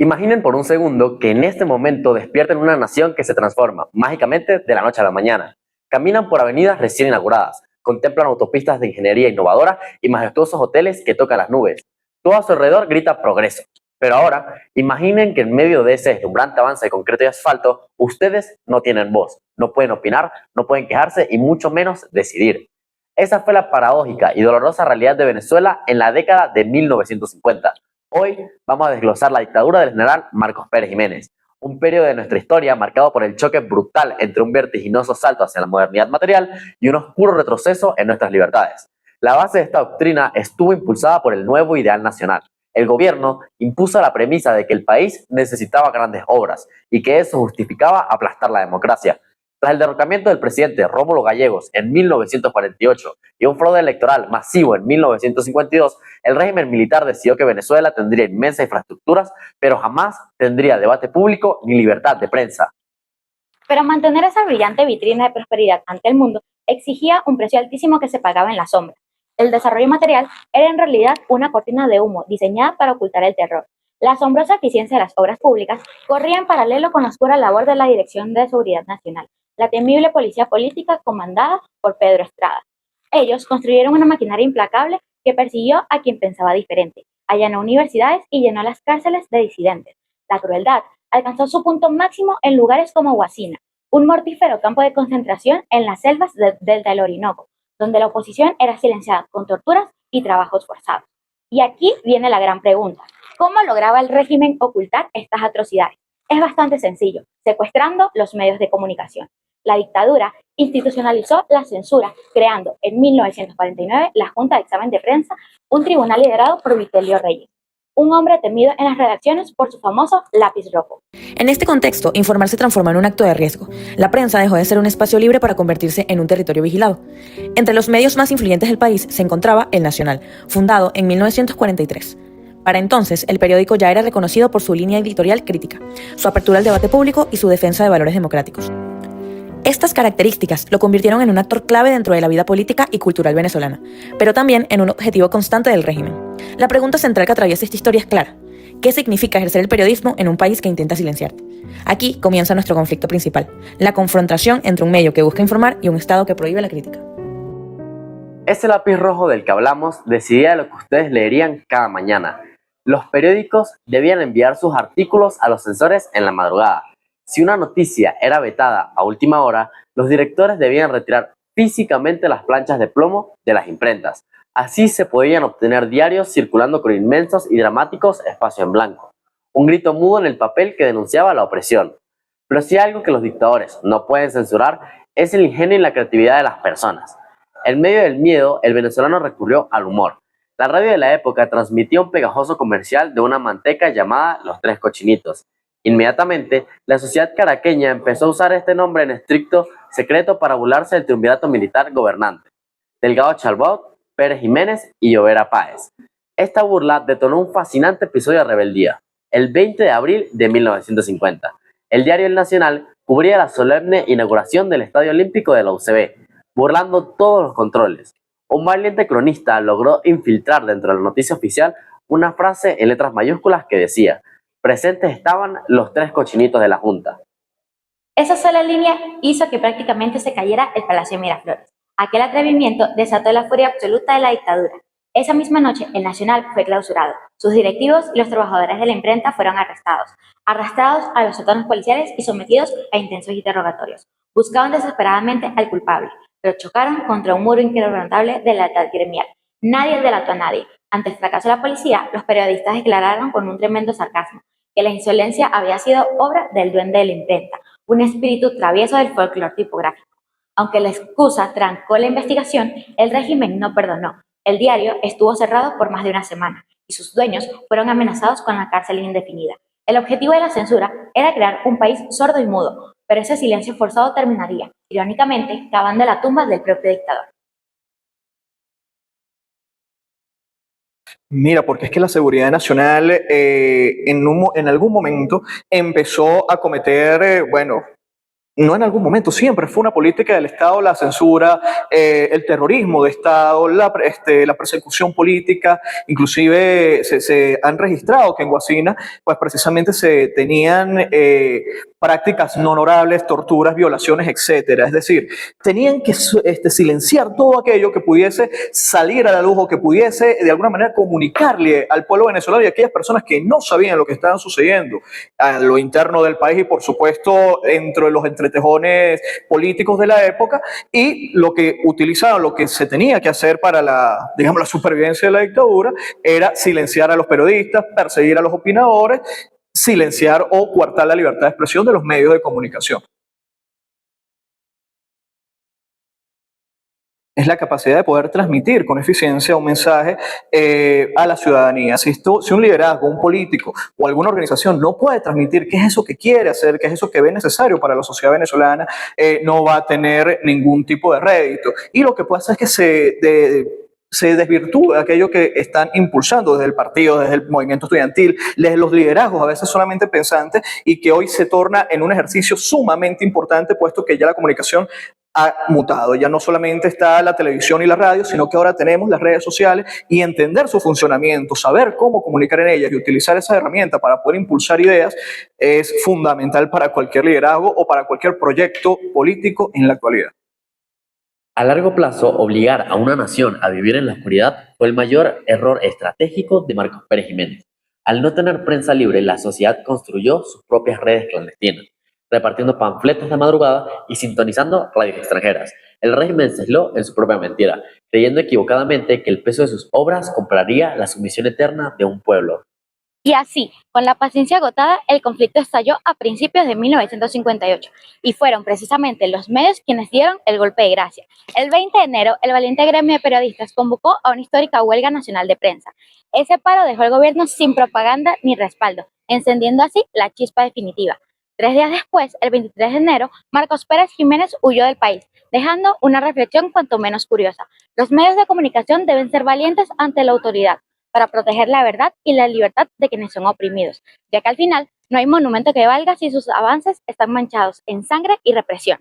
Imaginen por un segundo que en este momento despierten una nación que se transforma mágicamente de la noche a la mañana. Caminan por avenidas recién inauguradas, contemplan autopistas de ingeniería innovadora y majestuosos hoteles que tocan las nubes. Todo a su alrededor grita progreso. Pero ahora, imaginen que en medio de ese deslumbrante avance de concreto y asfalto, ustedes no tienen voz, no pueden opinar, no pueden quejarse y mucho menos decidir. Esa fue la paradójica y dolorosa realidad de Venezuela en la década de 1950. Hoy vamos a desglosar la dictadura del general Marcos Pérez Jiménez, un periodo de nuestra historia marcado por el choque brutal entre un vertiginoso salto hacia la modernidad material y un oscuro retroceso en nuestras libertades. La base de esta doctrina estuvo impulsada por el nuevo ideal nacional. El gobierno impuso la premisa de que el país necesitaba grandes obras y que eso justificaba aplastar la democracia. Tras el derrocamiento del presidente Rómulo Gallegos en 1948 y un fraude electoral masivo en 1952, el régimen militar decidió que Venezuela tendría inmensas infraestructuras, pero jamás tendría debate público ni libertad de prensa. Pero mantener esa brillante vitrina de prosperidad ante el mundo exigía un precio altísimo que se pagaba en la sombra. El desarrollo material era en realidad una cortina de humo diseñada para ocultar el terror. La asombrosa eficiencia de las obras públicas corría en paralelo con la oscura labor de la Dirección de Seguridad Nacional, la temible policía política comandada por Pedro Estrada. Ellos construyeron una maquinaria implacable que persiguió a quien pensaba diferente, allanó universidades y llenó las cárceles de disidentes. La crueldad alcanzó su punto máximo en lugares como Huasina, un mortífero campo de concentración en las selvas del Orinoco, donde la oposición era silenciada con torturas y trabajos forzados. Y aquí viene la gran pregunta: ¿cómo lograba el régimen ocultar estas atrocidades? Es bastante sencillo: secuestrando los medios de comunicación. La dictadura institucionalizó la censura, creando en 1949 la Junta de Examen de Prensa, un tribunal liderado por Vitelio Reyes, un hombre temido en las redacciones por su famoso lápiz rojo. En este contexto, informar se transformó en un acto de riesgo. La prensa dejó de ser un espacio libre para convertirse en un territorio vigilado. Entre los medios más influyentes del país se encontraba El Nacional, fundado en 1943. Para entonces, el periódico ya era reconocido por su línea editorial crítica, su apertura al debate público y su defensa de valores democráticos. Estas características lo convirtieron en un actor clave dentro de la vida política y cultural venezolana, pero también en un objetivo constante del régimen. La pregunta central que atraviesa esta historia es clara: ¿qué significa ejercer el periodismo en un país que intenta silenciarte? Aquí comienza nuestro conflicto principal, la confrontación entre un medio que busca informar y un Estado que prohíbe la crítica. Ese lápiz rojo del que hablamos decidía lo que ustedes leerían cada mañana. Los periódicos debían enviar sus artículos a los censores en la madrugada. Si una noticia era vetada a última hora, los directores debían retirar físicamente las planchas de plomo de las imprentas. Así se podían obtener diarios circulando con inmensos y dramáticos espacios en blanco. Un grito mudo en el papel que denunciaba la opresión. Pero si hay algo que los dictadores no pueden censurar, es el ingenio y la creatividad de las personas. En medio del miedo, el venezolano recurrió al humor. La radio de la época transmitía un pegajoso comercial de una manteca llamada Los Tres Cochinitos. Inmediatamente, la sociedad caraqueña empezó a usar este nombre en estricto secreto para burlarse del triunvirato militar gobernante: Delgado Chalbaud, Pérez Jiménez y Llovera Páez. Esta burla detonó un fascinante episodio de rebeldía. El 20 de abril de 1950, el diario El Nacional cubría la solemne inauguración del Estadio Olímpico de la UCB, burlando todos los controles. Un valiente cronista logró infiltrar dentro de la noticia oficial una frase en letras mayúsculas que decía: presentes estaban los tres cochinitos de la Junta. Esa sola línea hizo que prácticamente se cayera el Palacio de Miraflores. Aquel atrevimiento desató la furia absoluta de la dictadura. Esa misma noche, el Nacional fue clausurado. Sus directivos y los trabajadores de la imprenta fueron arrastrados a los sótanos policiales y sometidos a intensos interrogatorios. Buscaban desesperadamente al culpable, pero chocaron contra un muro inquebrantable de lealtad gremial. Nadie delató a nadie. Ante el fracaso de la policía, los periodistas declararon con un tremendo sarcasmo que la insolencia había sido obra del duende de la imprenta, un espíritu travieso del folclore tipográfico. Aunque la excusa trancó la investigación, el régimen no perdonó. El diario estuvo cerrado por más de una semana y sus dueños fueron amenazados con la cárcel indefinida. El objetivo de la censura era crear un país sordo y mudo, pero ese silencio forzado terminaría, irónicamente, cavando la tumba del propio dictador. Mira, porque es que la seguridad nacional en algún momento empezó a cometer, bueno, no en algún momento, siempre fue una política del Estado la censura, el terrorismo de Estado, la persecución política. Inclusive se han registrado que en Guasina pues precisamente se tenían prácticas no honorables, torturas, violaciones, etcétera. Es decir, tenían que silenciar todo aquello que pudiese salir a la luz o que pudiese de alguna manera comunicarle al pueblo venezolano y a aquellas personas que no sabían lo que estaban sucediendo a lo interno del país y por supuesto entre los entretejones políticos de la época, y lo que utilizaron, lo que se tenía que hacer para la, digamos, la supervivencia de la dictadura era silenciar a los periodistas, perseguir a los opinadores, silenciar o coartar la libertad de expresión de los medios de comunicación. Es la capacidad de poder transmitir con eficiencia un mensaje a la ciudadanía. Si un liderazgo, un político o alguna organización no puede transmitir qué es eso que quiere hacer, qué es eso que ve necesario para la sociedad venezolana, no va a tener ningún tipo de rédito. Y lo que puede hacer es que se desvirtúe aquello que están impulsando desde el partido, desde el movimiento estudiantil, desde los liderazgos a veces solamente pensantes, y que hoy se torna en un ejercicio sumamente importante, puesto que ya la comunicación ha mutado. Ya no solamente está la televisión y la radio, sino que ahora tenemos las redes sociales, y entender su funcionamiento, saber cómo comunicar en ellas y utilizar esa herramienta para poder impulsar ideas es fundamental para cualquier liderazgo o para cualquier proyecto político en la actualidad. A largo plazo, obligar a una nación a vivir en la oscuridad fue el mayor error estratégico de Marcos Pérez Jiménez. Al no tener prensa libre, la sociedad construyó sus propias redes clandestinas, repartiendo panfletos de madrugada y sintonizando radios extranjeras. El régimen se aisló en su propia mentira, creyendo equivocadamente que el peso de sus obras compraría la sumisión eterna de un pueblo. Y así, con la paciencia agotada, el conflicto estalló a principios de 1958 y fueron precisamente los medios quienes dieron el golpe de gracia. El 20 de enero, el valiente gremio de periodistas convocó a una histórica huelga nacional de prensa. Ese paro dejó al gobierno sin propaganda ni respaldo, encendiendo así la chispa definitiva. 3 días después, el 23 de enero, Marcos Pérez Jiménez huyó del país, dejando una reflexión cuanto menos curiosa. Los medios de comunicación deben ser valientes ante la autoridad, para proteger la verdad y la libertad de quienes son oprimidos, ya que al final no hay monumento que valga si sus avances están manchados en sangre y represión.